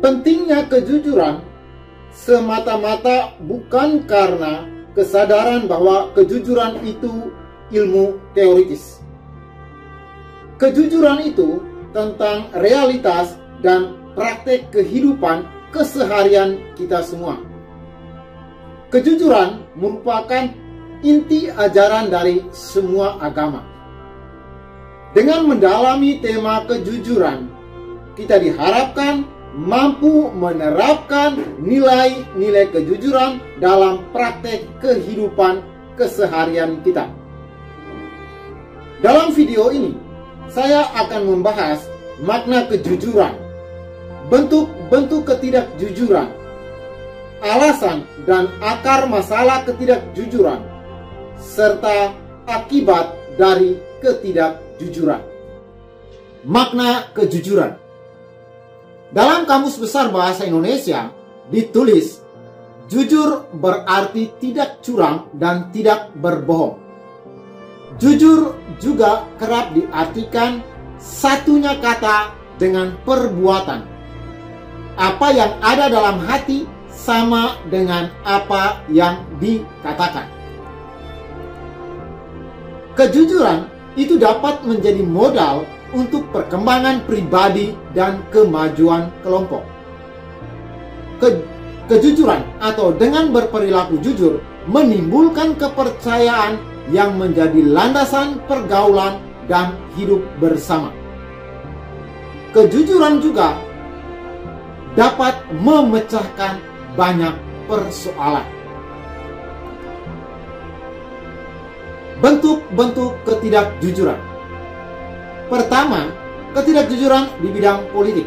Pentingnya kejujuran semata-mata bukan karena kesadaran bahwa kejujuran itu ilmu teoritis. Kejujuran itu tentang realitas dan praktek kehidupan keseharian kita semua. Kejujuran merupakan inti ajaran dari semua agama. Dengan mendalami tema kejujuran, kita diharapkan mampu menerapkan nilai-nilai kejujuran dalam praktek kehidupan keseharian kita. Dalam video ini, saya akan membahas makna kejujuran, bentuk-bentuk ketidakjujuran, alasan dan akar masalah ketidakjujuran, serta akibat dari ketidakjujuran. Makna kejujuran. Dalam Kamus Besar Bahasa Indonesia ditulis, jujur berarti tidak curang dan tidak berbohong. Jujur juga kerap diartikan satunya kata dengan perbuatan. Apa yang ada dalam hati sama dengan apa yang dikatakan. Kejujuran itu dapat menjadi modal untuk perkembangan pribadi dan kemajuan kelompok. Kejujuran atau dengan berperilaku jujur menimbulkan kepercayaan yang menjadi landasan pergaulan dan hidup bersama. Kejujuran juga dapat memecahkan banyak persoalan. Bentuk-bentuk ketidakjujuran. Pertama, ketidakjujuran di bidang politik.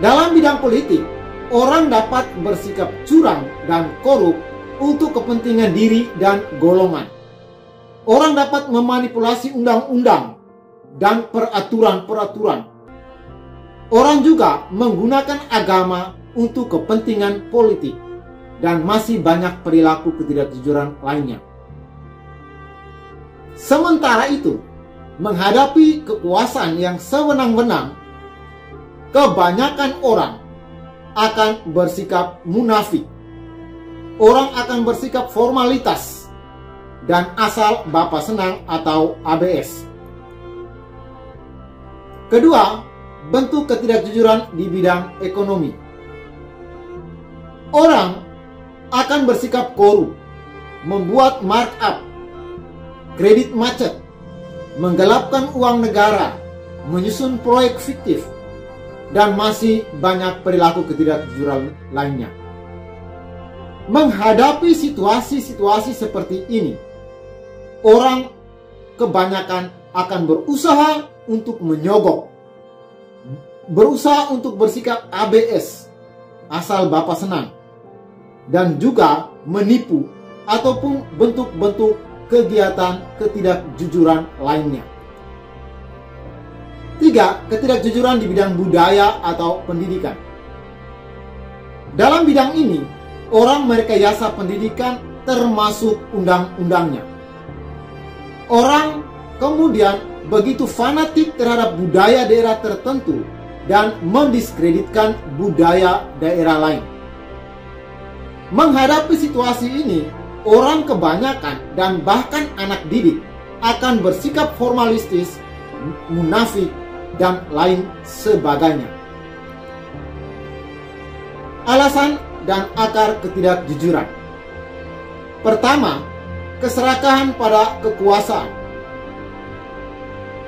Dalam bidang politik, orang dapat bersikap curang dan korup untuk kepentingan diri dan golongan. Orang dapat memanipulasi undang-undang dan peraturan-peraturan. Orang juga menggunakan agama untuk kepentingan politik, dan masih banyak perilaku ketidakjujuran lainnya. Sementara itu, menghadapi kekuasaan yang sewenang-wenang, kebanyakan orang akan bersikap munafik. Orang akan bersikap formalitas dan asal bapak senang atau ABS. Kedua, bentuk ketidakjujuran di bidang ekonomi. Orang akan bersikap korup, membuat markup, kredit macet, menggelapkan uang negara, menyusun proyek fiktif, dan masih banyak perilaku ketidakjujuran lainnya. Menghadapi situasi-situasi seperti ini, orang kebanyakan akan berusaha untuk menyogok, berusaha untuk bersikap ABS, asal bapak senang, dan juga menipu ataupun bentuk-bentuk kegiatan ketidakjujuran lainnya. 3. Ketidakjujuran di bidang budaya atau pendidikan. Dalam bidang ini, orang merekayasa pendidikan termasuk undang-undangnya. Orang kemudian begitu fanatik terhadap budaya daerah tertentu dan mendiskreditkan budaya daerah lain. Menghadapi situasi ini, orang kebanyakan dan bahkan anak didik akan bersikap formalistis, munafik, dan lain sebagainya. Alasan dan akar ketidakjujuran. Pertama, keserakahan pada kekuasaan.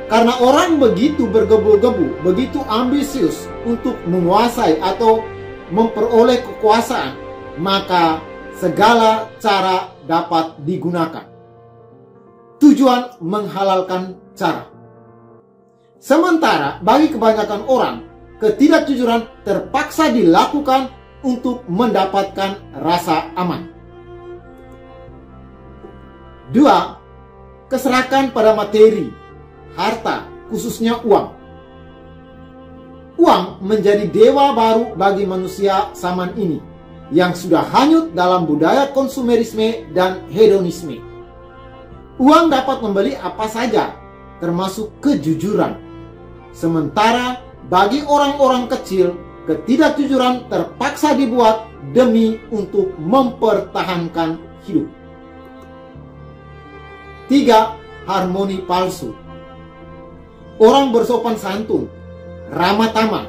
Karena orang begitu bergebu-gebu, begitu ambisius untuk menguasai atau memperoleh kekuasaan, maka segala cara dapat digunakan. Tujuan menghalalkan cara. Sementara bagi kebanyakan orang, ketidakjujuran terpaksa dilakukan untuk mendapatkan rasa aman. 2. Keserakan pada materi, harta, khususnya uang. Uang menjadi dewa baru bagi manusia zaman ini yang sudah hanyut dalam budaya konsumerisme dan hedonisme. Uang dapat membeli apa saja, termasuk kejujuran. Sementara Bagi orang-orang kecil, ketidakjujuran terpaksa dibuat demi untuk mempertahankan hidup. 3. Harmoni palsu. Orang bersopan santun, ramah tamah,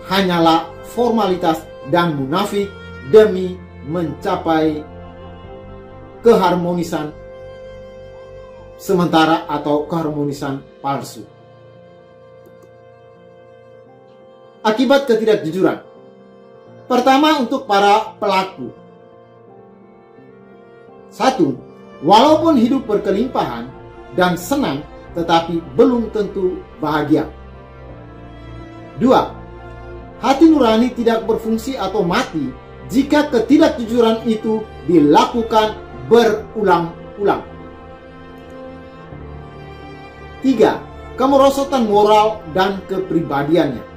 hanyalah formalitas dan munafik demi mencapai keharmonisan sementara atau keharmonisan palsu. Akibat ketidakjujuran. Pertama, untuk para pelaku. 1. Walaupun hidup berkelimpahan dan senang, tetapi belum tentu bahagia. 2. Hati nurani tidak berfungsi atau mati jika ketidakjujuran itu dilakukan berulang-ulang. 3. Kemerosotan moral dan kepribadiannya.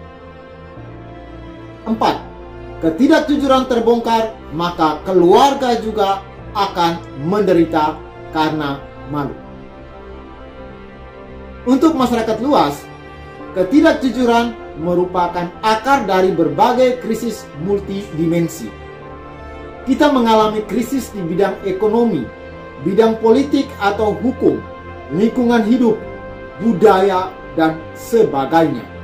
4. Ketidakjujuran terbongkar, maka keluarga juga akan menderita karena malu. Untuk masyarakat luas, ketidakjujuran merupakan akar dari berbagai krisis multidimensi. Kita mengalami krisis di bidang ekonomi, bidang politik atau hukum, lingkungan hidup, budaya, dan sebagainya.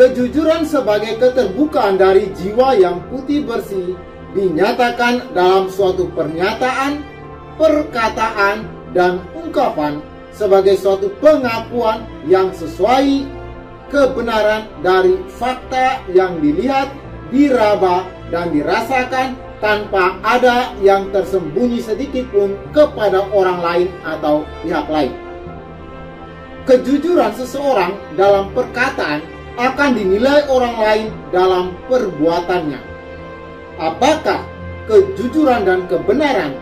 Kejujuran sebagai keterbukaan dari jiwa yang putih bersih dinyatakan dalam suatu pernyataan, perkataan, dan ungkapan sebagai suatu pengakuan yang sesuai kebenaran dari fakta yang dilihat, diraba, dan dirasakan tanpa ada yang tersembunyi sedikit pun kepada orang lain atau pihak lain. Kejujuran seseorang dalam perkataan akan dinilai orang lain dalam perbuatannya. Apakah kejujuran dan kebenaran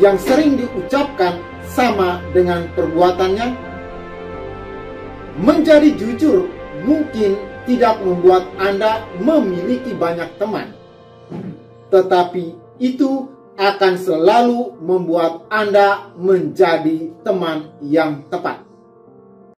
yang sering diucapkan sama dengan perbuatannya? Menjadi jujur mungkin tidak membuat Anda memiliki banyak teman, tetapi itu akan selalu membuat Anda menjadi teman yang tepat.